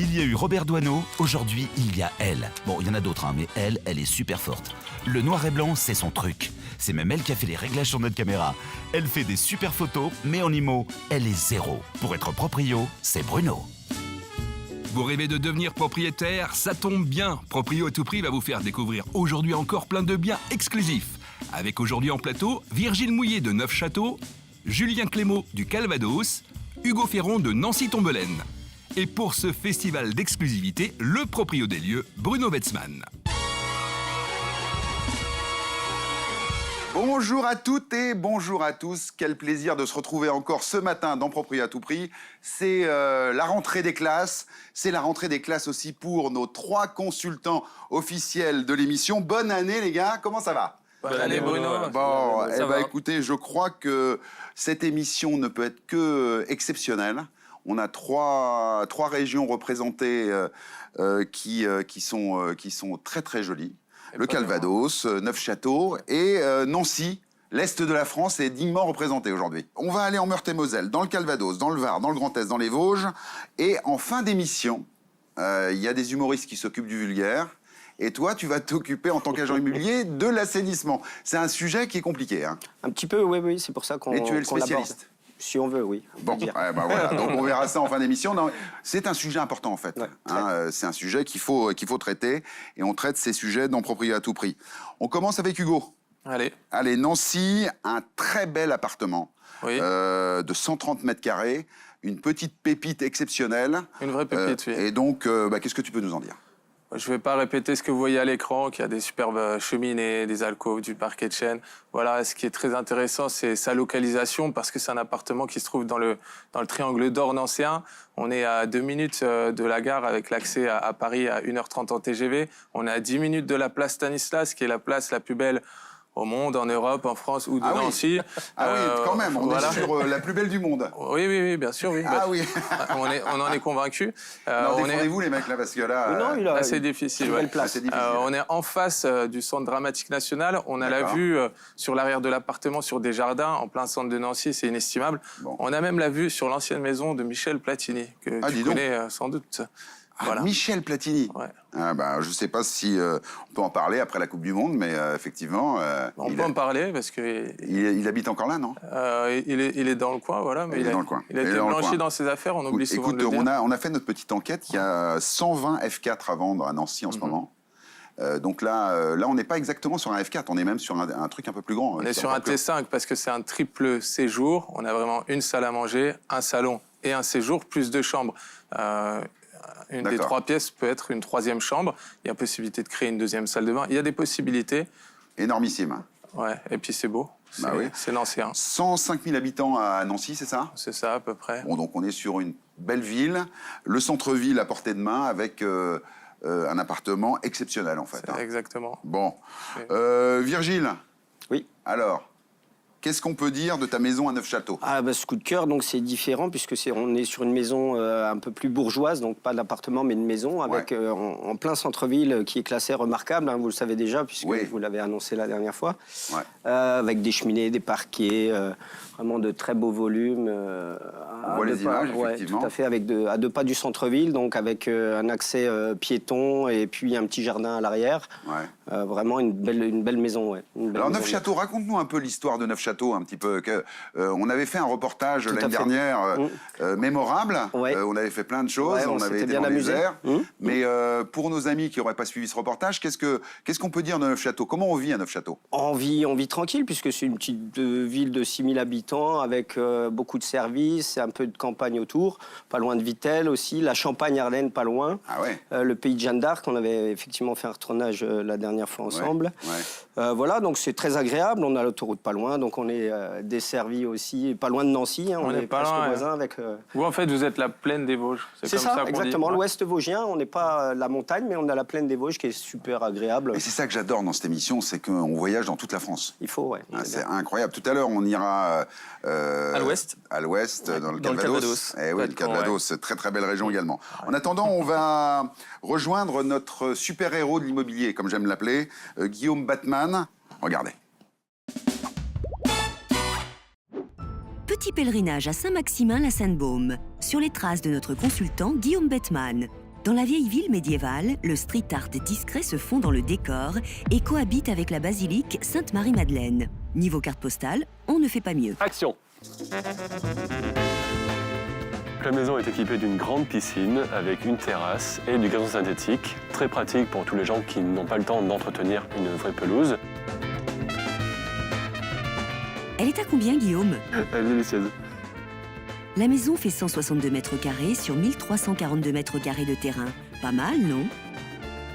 Il y a eu Robert Doisneau, aujourd'hui il y a elle. Bon, il y en a d'autres, mais elle est super forte. Le noir et blanc, c'est son truc. C'est même elle qui a fait les réglages sur notre caméra. Elle fait des super photos, mais en IMO, elle est zéro. Pour être proprio, c'est Bruno. Vous rêvez de devenir propriétaire? Ça tombe bien. Proprio à tout prix va vous faire découvrir aujourd'hui encore plein de biens exclusifs. Avec aujourd'hui en plateau, Virgile Mouillet de Neufchâteau, Julien Clément du Calvados, Hugo Ferron de Nancy-Tombelaine. Et pour ce festival d'exclusivité, le proprio des lieux, Bruno Wetzmann. Bonjour à toutes et bonjour à tous. Quel plaisir de se retrouver encore ce matin dans Proprio à tout prix. C'est la rentrée des classes. C'est la rentrée des classes aussi pour nos 3 consultants officiels de l'émission. Bonne année les gars, comment ça va? Bonne année Bruno. Bon, écoutez, je crois que cette émission ne peut être que exceptionnelle. On a trois régions représentées qui sont très très jolies. Le Calvados, Neufchâteau et Nancy, l'Est de la France est dignement représenté aujourd'hui. On va aller en Meurthe-et-Moselle, dans le Calvados, dans le Var, dans le Grand Est, dans les Vosges. Et en fin d'émission, il y a des humoristes qui s'occupent du vulgaire. Et toi, tu vas t'occuper en tant qu'agent immobilier de l'assainissement. C'est un sujet qui est compliqué. Hein. Un petit peu, oui, c'est pour ça qu'on. Et tu es le spécialiste. Si on veut, oui. Bon, voilà. Donc on verra ça en fin d'émission. C'est un sujet important en fait. Ouais, c'est un sujet qu'il faut traiter et on traite ces sujets dans Proprio à tout prix. On commence avec Hugo. Allez, Nancy, un très bel appartement de 130 mètres carrés, une petite pépite exceptionnelle. Une vraie pépite, oui. Et donc, qu'est-ce que tu peux nous en dire? Je ne vais pas répéter ce que vous voyez à l'écran, qu'il y a des superbes cheminées, des alcôves, du parquet de chêne. Voilà, ce qui est très intéressant, c'est sa localisation, parce que c'est un appartement qui se trouve dans le triangle d'or nancéen. On est à 2 minutes de la gare avec l'accès à Paris à 1h30 en TGV. On est à 10 minutes de la place Stanislas, qui est la place la plus belle au monde, en Europe, en France ou de Nancy. Oui, quand même, on est sur la plus belle du monde. Oui, bien sûr, oui. Oui. On en est convaincus. Défendez-vous les mecs là, parce que là... c'est difficile. On est en face du Centre dramatique national. On a la vue sur l'arrière de l'appartement, sur des jardins, en plein centre de Nancy, c'est inestimable. Bon. On a même la vue sur l'ancienne maison de Michel Platini, que tu connais sans doute. Voilà. Michel Platini. Ouais. Je ne sais pas si on peut en parler après la Coupe du Monde, mais effectivement... on peut en parler parce que... Il habite encore là, non? Il est dans le coin, voilà. Mais il est dans le coin. Il a été blanchi dans ses affaires, on oublie souvent de le dire. On a fait notre petite enquête. Il y a 120 F4 à vendre à Nancy en ce moment. Donc là, on n'est pas exactement sur un F4, on est même sur un truc un peu plus grand. On est sur un T5 parce que c'est un triple séjour. On a vraiment une salle à manger, un salon et un séjour, plus 2 chambres. Une des 3 pièces peut être une 3e chambre. Il y a possibilité de créer une 2e salle de bain. Il y a des possibilités. Énormissime. Ouais, et puis c'est beau. C'est l'ancien. 105 000 habitants à Nancy, c'est ça? C'est ça, à peu près. Bon, donc on est sur une belle ville. Le centre-ville à portée de main avec un appartement exceptionnel, en fait. Exactement. Bon. Virgile? Oui. Alors, qu'est-ce qu'on peut dire de ta maison à Neufchâteau? Ce coup de cœur, donc c'est différent puisque on est sur une maison un peu plus bourgeoise, donc pas d'appartement mais de maison, avec en plein centre-ville qui est classé remarquable, hein, vous le savez déjà puisque vous l'avez annoncé la dernière fois, avec des cheminées, des parquets, vraiment de très beaux volumes. On voit les images, effectivement. Tout à fait, à 2 pas du centre-ville, donc avec un accès piéton et puis un petit jardin à l'arrière. Vraiment une belle maison. Alors Neufchâteau, raconte-nous un peu l'histoire de Neufchâteau. Un petit peu. On avait fait un reportage l'année dernière mémorable. On avait fait plein de choses. On avait été dans les airs. Mais pour nos amis qui n'auraient pas suivi ce reportage, qu'est-ce qu'on peut dire de Neufchâteau? Comment on vit à Neufchâteau? On vit tranquille puisque c'est une petite ville de 6 000 habitants avec beaucoup de services, un peu de campagne autour, pas loin de Vittel aussi, la Champagne-Ardenne pas loin, le pays de Jeanne d'Arc, on avait effectivement fait un retournage la dernière fois ensemble. Voilà, donc c'est très agréable, on a l'autoroute pas loin, donc on est desservi aussi, pas loin de Nancy, hein, on est presque voisins avec... Vous, en fait, vous êtes la plaine des Vosges. C'est ça exactement, l'ouest vosgien, on n'est pas la montagne, mais on a la plaine des Vosges qui est super agréable. Et c'est ça que j'adore dans cette émission, c'est qu'on voyage dans toute la France. Il faut, c'est incroyable. Tout à l'heure, on ira... à l'ouest. À l'ouest, dans le Calvados. Le Calvados, très très belle région également. En attendant, on va rejoindre notre super-héros de l'immobilier, comme j'aime l'appeler, Guillaume Batman. Regardez. Petit pèlerinage à Saint-Maximin-la-Sainte-Baume, sur les traces de notre consultant Guillaume Batman. Dans la vieille ville médiévale, le street art discret se fond dans le décor et cohabite avec la basilique Sainte-Marie-Madeleine. Niveau carte postale, on ne fait pas mieux. Action! La maison est équipée d'une grande piscine avec une terrasse et du gazon synthétique, très pratique pour tous les gens qui n'ont pas le temps d'entretenir une vraie pelouse. Elle est à combien, Guillaume? Elle est délicieuse. La maison fait 162 mètres carrés sur 1342 mètres carrés de terrain. Pas mal, non?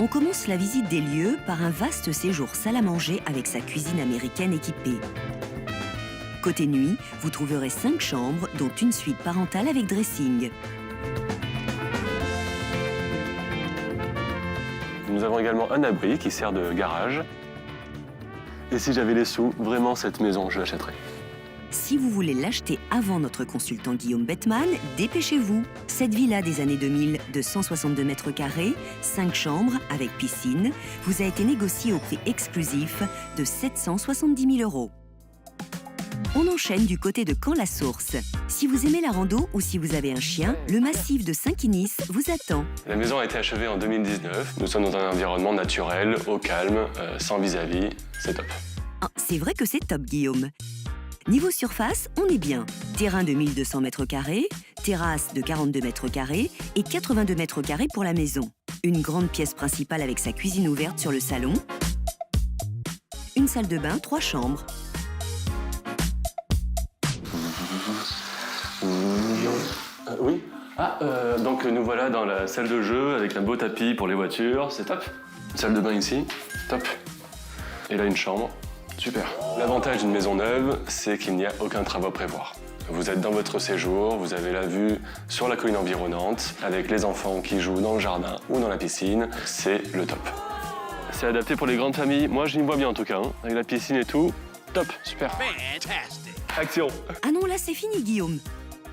On commence la visite des lieux par un vaste séjour salle à manger avec sa cuisine américaine équipée. Côté nuit, vous trouverez 5 chambres, dont une suite parentale avec dressing. Nous avons également un abri qui sert de garage. Et si j'avais les sous, vraiment cette maison, je l'achèterais. Si vous voulez l'acheter avant notre consultant Guillaume Bettman, dépêchez-vous. Cette villa des années 2000 de 162 mètres carrés, 5 chambres avec piscine, vous a été négociée au prix exclusif de 770 000 €. On enchaîne du côté de Caen-la-Source. Si vous aimez la rando ou si vous avez un chien, le massif de Saint-Quinis vous attend. La maison a été achevée en 2019. Nous sommes dans un environnement naturel, au calme, sans vis-à-vis. C'est top. Ah, c'est vrai que c'est top, Guillaume. Niveau surface, on est bien. Terrain de 1200 mètres carrés, terrasse de 42 mètres carrés et 82 mètres carrés pour la maison. Une grande pièce principale avec sa cuisine ouverte sur le salon. Une salle de bain, 3 chambres. Oui. Donc nous voilà dans la salle de jeu avec un beau tapis pour les voitures, c'est top. Une salle de bain ici, top. Et là une chambre, super. L'avantage d'une maison neuve, c'est qu'il n'y a aucun travaux à prévoir. Vous êtes dans votre séjour, vous avez la vue sur la colline environnante, avec les enfants qui jouent dans le jardin ou dans la piscine, c'est le top. C'est adapté pour les grandes familles, moi je m'y vois bien en tout cas, hein. Avec la piscine et tout, top, super. Action. Ah non, là c'est fini, Guillaume.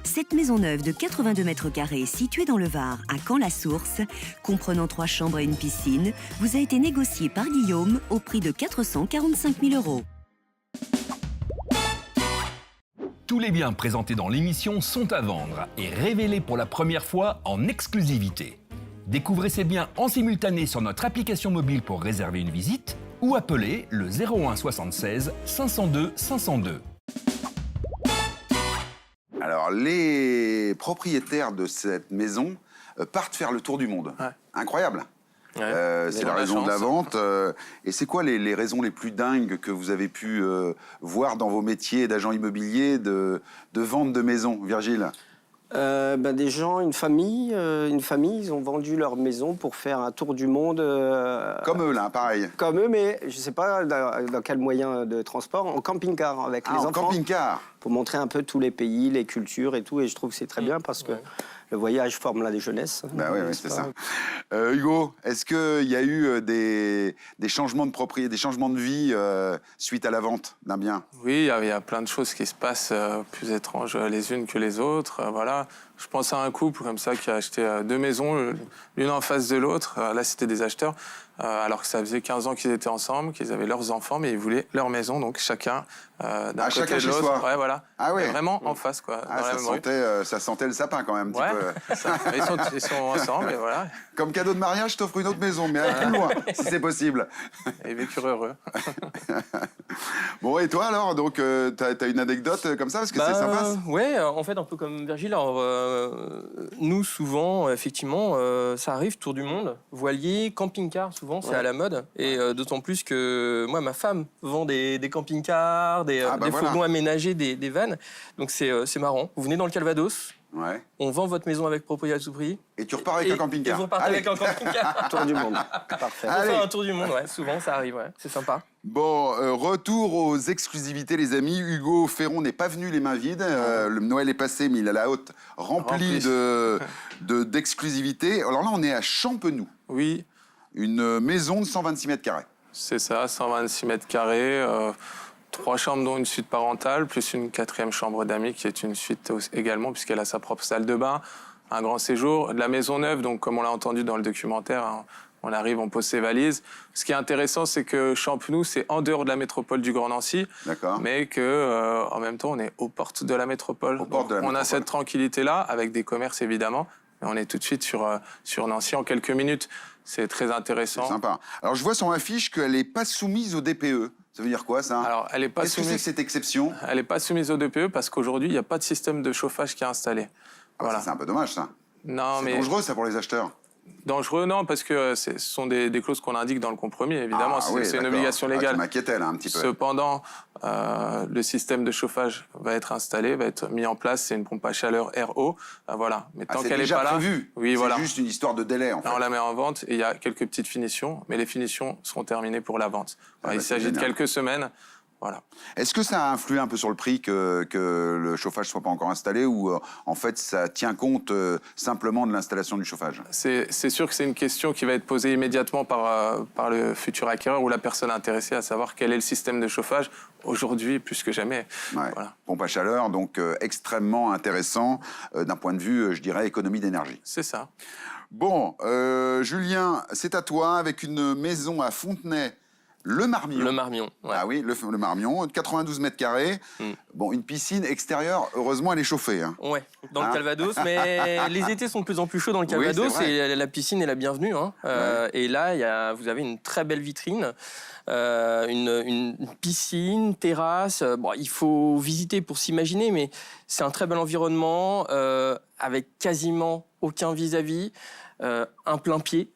Cette maison neuve de 82 mètres carrés située dans le Var, à Caen-la-Source, comprenant 3 chambres et une piscine, vous a été négociée par Guillaume au prix de 445 000 €. Tous les biens présentés dans l'émission sont à vendre et révélés pour la première fois en exclusivité. Découvrez ces biens en simultané sur notre application mobile pour réserver une visite ou appelez le 01 76 502 502. Alors, les propriétaires de cette maison partent faire le tour du monde. Ouais. Incroyable. Ouais, c'est la raison de la vente. Et c'est quoi les raisons les plus dingues que vous avez pu voir dans vos métiers d'agent immobilier de vente de maisons, Virgile? Des gens, une famille, ils ont vendu leur maison pour faire un tour du monde. Comme eux, là, pareil. Comme eux, mais je ne sais pas dans quel moyen de transport, en camping-car avec les enfants. En camping-car. Pour montrer un peu tous les pays, les cultures et tout. Et je trouve que c'est très bien parce que le voyage forme la jeunesse. Oui, c'est ça. Hugo, est-ce qu'il y a eu des changements de propriété, des changements de vie suite à la vente d'un bien? Oui, il y a plein de choses qui se passent plus étranges les unes que les autres. Voilà. Je pense à un couple comme ça qui a acheté 2 maisons, l'une en face de l'autre. Là, c'était des acheteurs. Alors que ça faisait 15 ans qu'ils étaient ensemble, qu'ils avaient leurs enfants, mais ils voulaient leur maison, donc chacun d'un côté de l'autre. Ouais, voilà. Ah ouais. Vraiment en face, quoi. Ça sentait le sapin quand même, un petit peu. Ça. Ils sont ensemble, et voilà. Comme cadeau de mariage, je t'offre une autre maison, mais à plus loin, si c'est possible. Et vécurent heureux. Bon, et toi alors, donc, t'as une anecdote comme ça, parce que c'est sympa? Ouais, en fait, un peu comme Virgile. Nous, souvent, effectivement, ça arrive, tour du monde, voilier, camping-car, souvent, c'est à la mode. Et d'autant plus que moi, ma femme vend des camping-cars, des fourgons aménagés, des vannes. Donc c'est marrant. Vous venez dans le Calvados, on vend votre maison avec propriété à tout prix. Et tu repars avec un camping-car. Et vous repartez avec un camping-car. Tour du monde. Parfait. On fait un tour du monde, souvent, ça arrive, c'est sympa. Bon, retour aux exclusivités, les amis. Hugo Ferron n'est pas venu les mains vides. Le Noël est passé, mais il a la haute remplie d'exclusivités. Alors là, on est à Champenoux. Oui. Une maison de 126 mètres carrés. C'est ça, 126 mètres carrés. 3 chambres, dont une suite parentale, plus une 4e chambre d'amis, qui est une suite également, puisqu'elle a sa propre salle de bain, un grand séjour. De la maison neuve, donc comme on l'a entendu dans le documentaire, on arrive, on pose ses valises. Ce qui est intéressant, c'est que Champenoux, c'est en dehors de la métropole du Grand Nancy, mais qu'en même temps, on est aux portes de la métropole. On a cette tranquillité-là, avec des commerces évidemment, Et on est tout de suite sur Nancy en quelques minutes. C'est très intéressant. C'est sympa. Alors, je vois sur ma fiche qu'elle n'est pas soumise au DPE. Ça veut dire quoi, ça? Alors, elle est pas Qu'est-ce que c'est que cette exception? Elle n'est pas soumise au DPE parce qu'aujourd'hui, il n'y a pas de système de chauffage qui est installé. Voilà. C'est un peu dommage, ça. Non, c'est dangereux, ça, pour les acheteurs. Dangereux, non, parce que ce sont des clauses qu'on indique dans le compromis, évidemment. C'est une obligation légale. Tu m'inquiétais, là, un petit peu. Cependant, le système de chauffage va être installé, va être mis en place. C'est une pompe à chaleur RO. Voilà. Mais tant qu'elle n'est pas là... prévu. Oui, voilà. C'est juste une histoire de délai, en fait. Là, on la met en vente et il y a quelques petites finitions, mais les finitions seront terminées pour la vente. Il s'agit de quelques semaines. Voilà. Est-ce que ça a influé un peu sur le prix que le chauffage ne soit pas encore installé ou en fait ça tient compte simplement de l'installation du chauffage? C'est sûr que c'est une question qui va être posée immédiatement par le futur acquéreur ou la personne intéressée à savoir quel est le système de chauffage aujourd'hui plus que jamais. Ouais. Voilà. Pompe à chaleur, donc extrêmement intéressant d'un point de vue, je dirais, économie d'énergie. C'est ça. Bon, Julien, c'est à toi avec une maison à Fontenay. Le Marmion. Le Marmion, ouais. Ah oui, le Marmion, 92 mètres carrés. Bon, une piscine extérieure, heureusement, elle est chauffée. Hein. Ouais, dans le Calvados, mais les étés sont de plus en plus chauds dans le Calvados et la piscine est la bienvenue. Hein. Et là, vous avez une très belle vitrine, une piscine, terrasse. Bon, il faut visiter pour s'imaginer, mais c'est un très bel environnement avec quasiment aucun vis-à-vis. Un plein pied,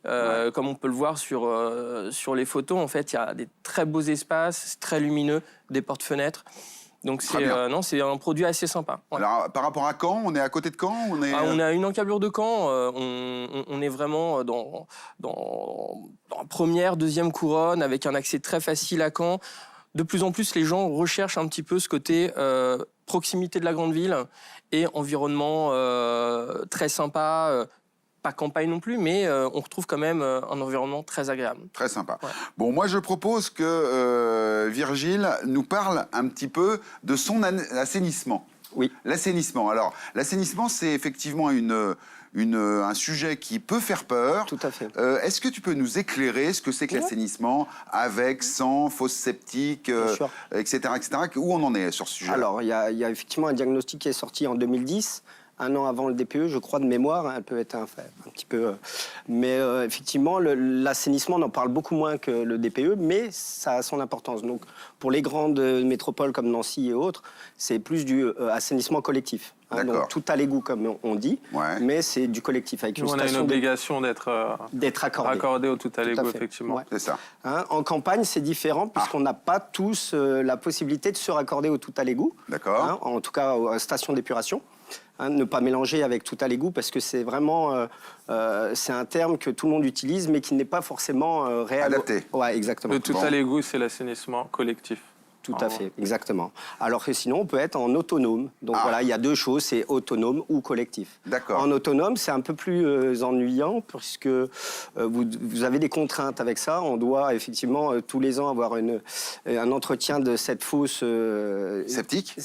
comme on peut le voir sur les photos. En fait, il y a des très beaux espaces, c'est très lumineux, des portes-fenêtres. Donc c'est un produit assez sympa. Ouais. Alors, par rapport à Caen, on est à côté de Caen? On est à une encablure de Caen. On est vraiment dans la première, deuxième couronne, avec un accès très facile à Caen. De plus en plus, les gens recherchent un petit peu ce côté proximité de la grande ville et environnement très sympa. Pas campagne non plus, mais on retrouve quand même un environnement très agréable. Très sympa. Ouais. Bon, moi, je propose que Virgile nous parle un petit peu de son assainissement. Oui. L'assainissement. Alors, l'assainissement, c'est effectivement un sujet qui peut faire peur. Tout à fait. Est-ce que tu peux nous éclairer ce que c'est que l'assainissement, avec, sans, fosse septique, etc., etc. Où on en est sur ce sujet? Alors, il y a effectivement un diagnostic qui est sorti en 2010. Un an avant le DPE, je crois, de mémoire, elle peut être un petit peu... mais effectivement, l'assainissement, on en parle beaucoup moins que le DPE, mais ça a son importance. Donc, pour les grandes métropoles comme Nancy et autres, c'est plus du assainissement collectif. Hein, donc, tout à l'égout, comme on dit, mais c'est du collectif. Avec on a une obligation d'être raccordé au tout à l'égout, effectivement. Ouais. C'est ça. Hein, en campagne, c'est différent, puisqu'on n'a pas tous la possibilité de se raccorder au tout à l'égout. D'accord. Hein, en tout cas, aux stations d'épuration. Hein, ne pas mélanger avec tout à l'égout parce que c'est vraiment c'est un terme que tout le monde utilise mais qui n'est pas forcément réel. Adapté. Ouais, exactement. Le tout à l'égout, c'est l'assainissement collectif. Tout à fait, exactement. Alors que sinon, on peut être en autonome. Donc voilà, il y a deux choses, c'est autonome ou collectif. D'accord. En autonome, c'est un peu plus ennuyant puisque vous avez des contraintes avec ça. On doit effectivement tous les ans avoir un entretien de cette fosse septique.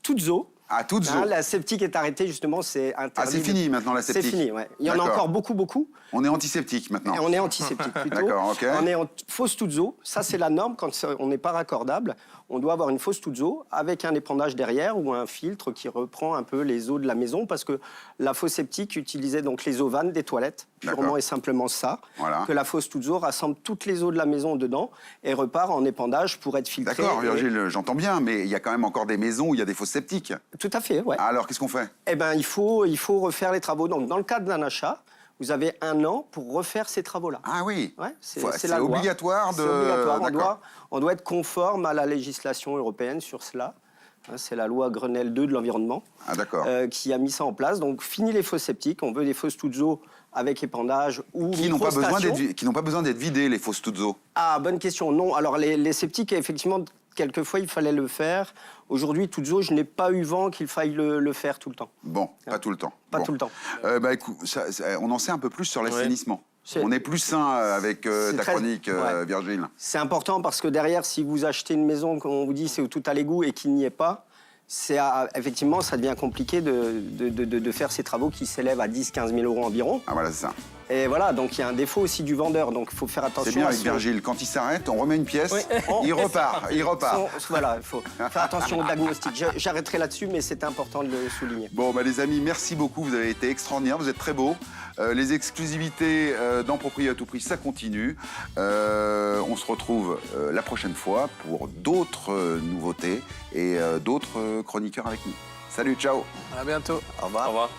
Toutes eaux. Ah, toutes eaux. La septique est arrêtée, justement, c'est interdit. Ah, c'est fini maintenant, la septique? C'est fini, ouais. Il y en a encore beaucoup. On est antiseptique maintenant? Et on est antiseptique plutôt. D'accord, ok. On est en fosse toutes eaux. Ça, c'est la norme quand on n'est pas raccordable. On doit avoir une fosse toutes eaux avec un épandage derrière ou un filtre qui reprend un peu les eaux de la maison parce que la fosse septique utilisait donc les eaux vannes des toilettes, purement et simplement ça. Voilà. Que la fosse toutes eaux rassemble toutes les eaux de la maison dedans et repart en épandage pour être filtrée. D'accord, Virgile, j'entends bien, mais il y a quand même encore des maisons où il y a des fosses septiques. Tout à fait, ouais. Alors, qu'est-ce qu'on fait? Eh bien, il faut refaire les travaux. Donc, dans le cadre d'un achat, vous avez 1 an pour refaire ces travaux-là. Ah oui, ouais, c'est la loi. Obligatoire de... C'est obligatoire. On doit être conforme à la législation européenne sur cela. C'est la loi Grenelle 2 de l'environnement qui a mis ça en place. Donc, fini les fosses septiques. On veut des fosses toutes eaux avec épandage ou qui n'ont pas besoin d'être vidées, les fosses toutes eaux. Ah, bonne question. Non, alors les septiques, effectivement, quelquefois, il fallait le faire. Aujourd'hui, toutes eaux, je n'ai pas eu vent qu'il faille le faire tout le temps. Bon, pas tout le temps. Tout le temps. Écoute, on en sait un peu plus sur l'assainissement. On est plus sain avec ta chronique, Virgile. C'est important parce que derrière, si vous achetez une maison, comme on vous dit, c'est tout à l'égout et qu'il n'y est pas, Effectivement, ça devient compliqué de faire ces travaux qui s'élèvent à 10-15 000 euros environ. Ah voilà, c'est ça. Et voilà, donc il y a un défaut aussi du vendeur, donc il faut faire attention. C'est bien à avec Virgile, quand il s'arrête, on remet une pièce, il repart. Voilà, il faut faire attention au diagnostic. J'arrêterai là-dessus, mais c'est important de le souligner. Bon, les amis, merci beaucoup, vous avez été extraordinaires, vous êtes très beaux. Les exclusivités dans Propriété à tout prix, ça continue. On se retrouve la prochaine fois pour d'autres nouveautés et d'autres chroniqueurs avec nous. Salut, ciao. À bientôt. Au revoir. Au revoir.